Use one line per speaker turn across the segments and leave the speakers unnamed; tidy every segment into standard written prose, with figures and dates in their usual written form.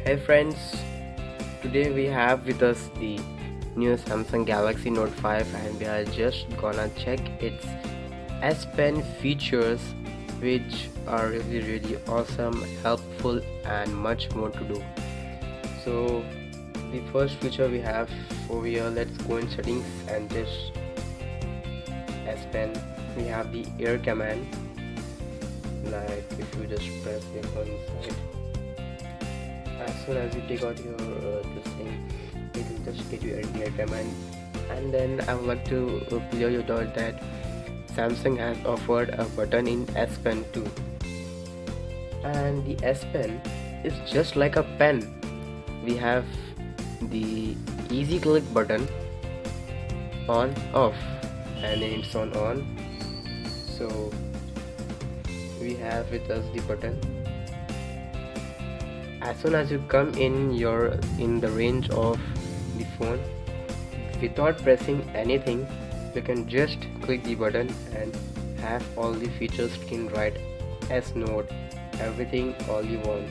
Hey friends, today we have with us the new Samsung Galaxy Note 5 and we are just gonna check its S Pen features, which are really awesome, helpful and much more to do. So the first feature we have over here, let's go in settings and just S Pen. We have the air command, like if you just press it on inside, as soon as you take out your this thing, it will just get you a command. And then I would like to clear your doubt that Samsung has offered a button in S Pen too, and the S Pen is just like a pen. We have the easy click button, on off, and then it's on. So we have with us the button. As soon as you come in the range of the phone, without pressing anything, you can just click the button and have all the features screen right as Note, everything all you want.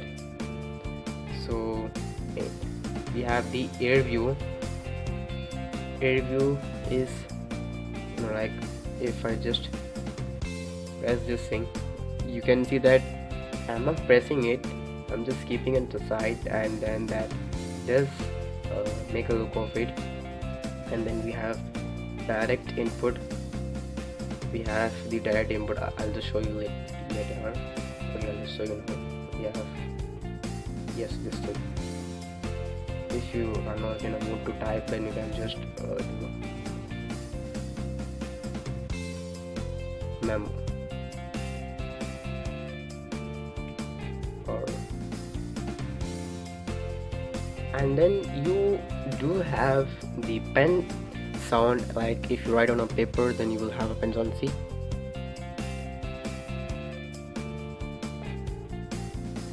So we have the air view. Air view is like if I just press this thing, you can see that I'm not pressing it, I'm just keeping it aside, and then that does make a look of it. And then we have direct input. We have the direct input. I'll just show you later on. Okay, I'll just show you now. We have this thing. If you are not in a mood to type, then you can just do memo or. And then you do have the pen sound, like if you write on a paper, then you will have a pen sound. See,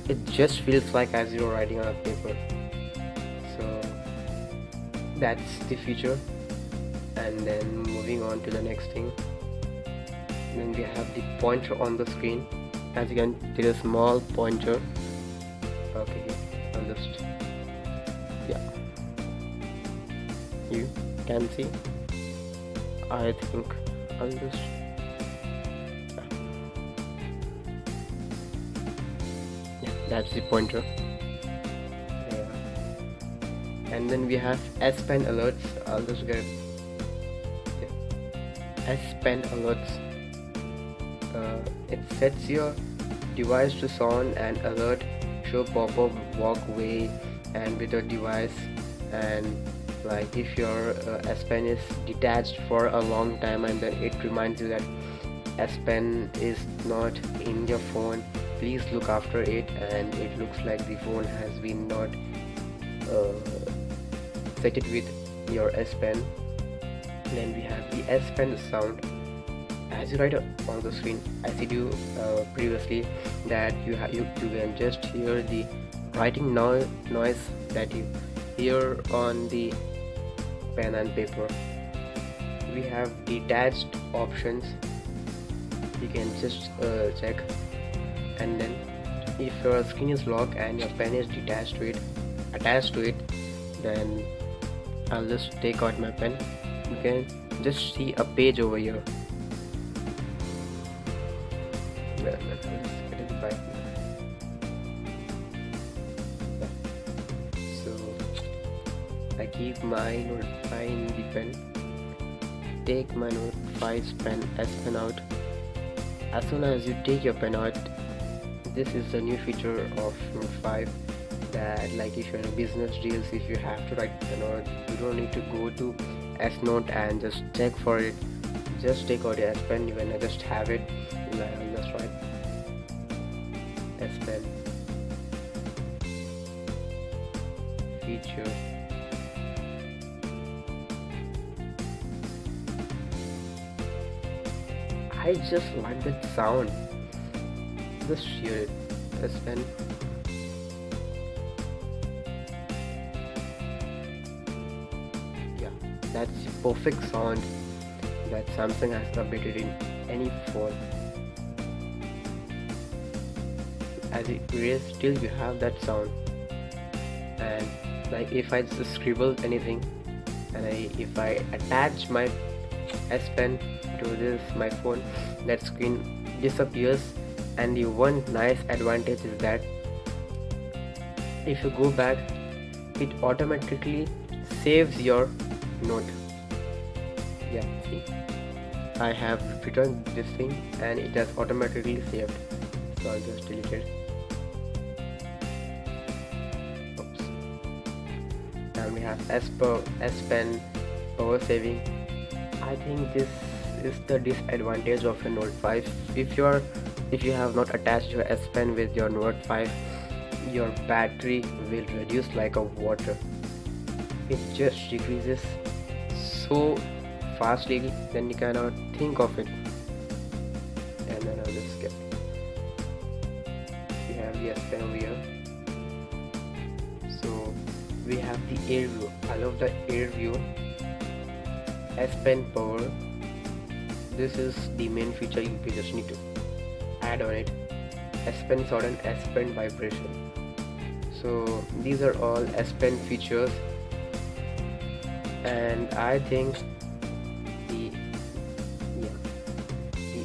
it just feels like as you're writing on a paper. So that's the feature. And then moving on to the next thing, then we have the pointer on the screen. As you can see, a small pointer. Okay, I'll just, yeah, you can see. I think I'll just, yeah, that's the pointer. Yeah. And then we have S Pen alerts. I'll just get, yeah, S Pen alerts. It sets your device to sound and alert, show pop-up, walk away, and with your device. And like if your S Pen is detached for a long time, and then it reminds you that S Pen is not in your phone, please look after it, and it looks like the phone has been not set it with your S Pen. Then we have the S Pen sound. As you write on the screen, I said you previously that you can just hear the writing noise that you hear on the pen and paper. We have detached options. You can just check, and then if your screen is locked and your pen is attached to it, then I'll just take out my pen. You can just see a page over here. So I keep my Note 5 in the pen, take my Note 5's pen, S Pen out. As soon as you take your pen out, this is the new feature of Note 5, that like if you're in a business deals, if you have to write a note, you don't need to go to S Note and just check for it. Just take out your S Pen. You can just have it. I'll just write S Pen feature. I just like that sound. Just hear it. S Pen. Yeah, that's the perfect sound that Samsung has updated in any phone. As it is, still you have that sound. and like if I just scribble anything and if I attach my S Pen to this my phone, that screen disappears. And the one nice advantage is that if you go back, it automatically saves your note. Yeah, see, I have written this thing and it has automatically saved, so I'll just delete it. Oops. And we have S Pen power saving. I think this is the disadvantage of a Note 5. If you have not attached your S Pen with your Note 5, your battery will reduce like a water. It just decreases so fastly then you cannot think of it. And then I'll just skip. We have the S Pen over here. So we have the air view. I love the air view. S Pen power. This is the main feature you just need to add on it. S Pen sound and S Pen vibration. So these are all S Pen features, and I think the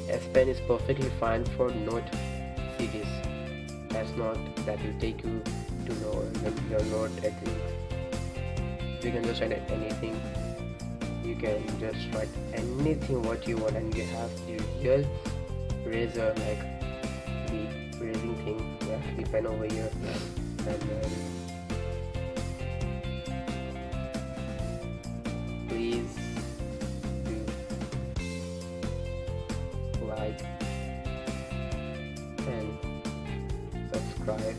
S Pen is perfectly fine for Note series. That's not that will take you to know your Note. I think you can just write anything. You can just write anything what you want, and you have the real razor, like the erasing thing. Yeah, the pen over here. And then please do like and subscribe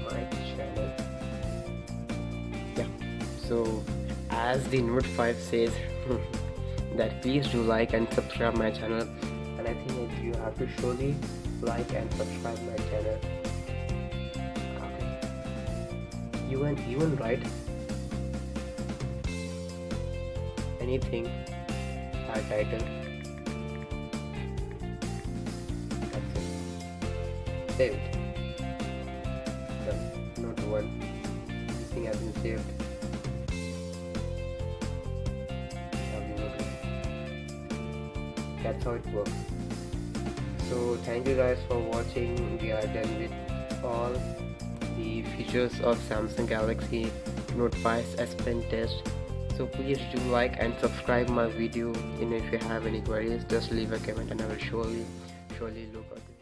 my channel. Yeah, so as the Note 5 says that please do like and subscribe my channel, and I think that you have to surely like and subscribe my channel. Okay, even write anything our title. That's it. Save it. Done. Note 1. This thing has been saved. That's how it works. So thank you guys for watching. We are done with all the features of Samsung Galaxy Note 5's S Pen test. So please do like and subscribe my video, and if you have any queries just leave a comment and I will surely look at it.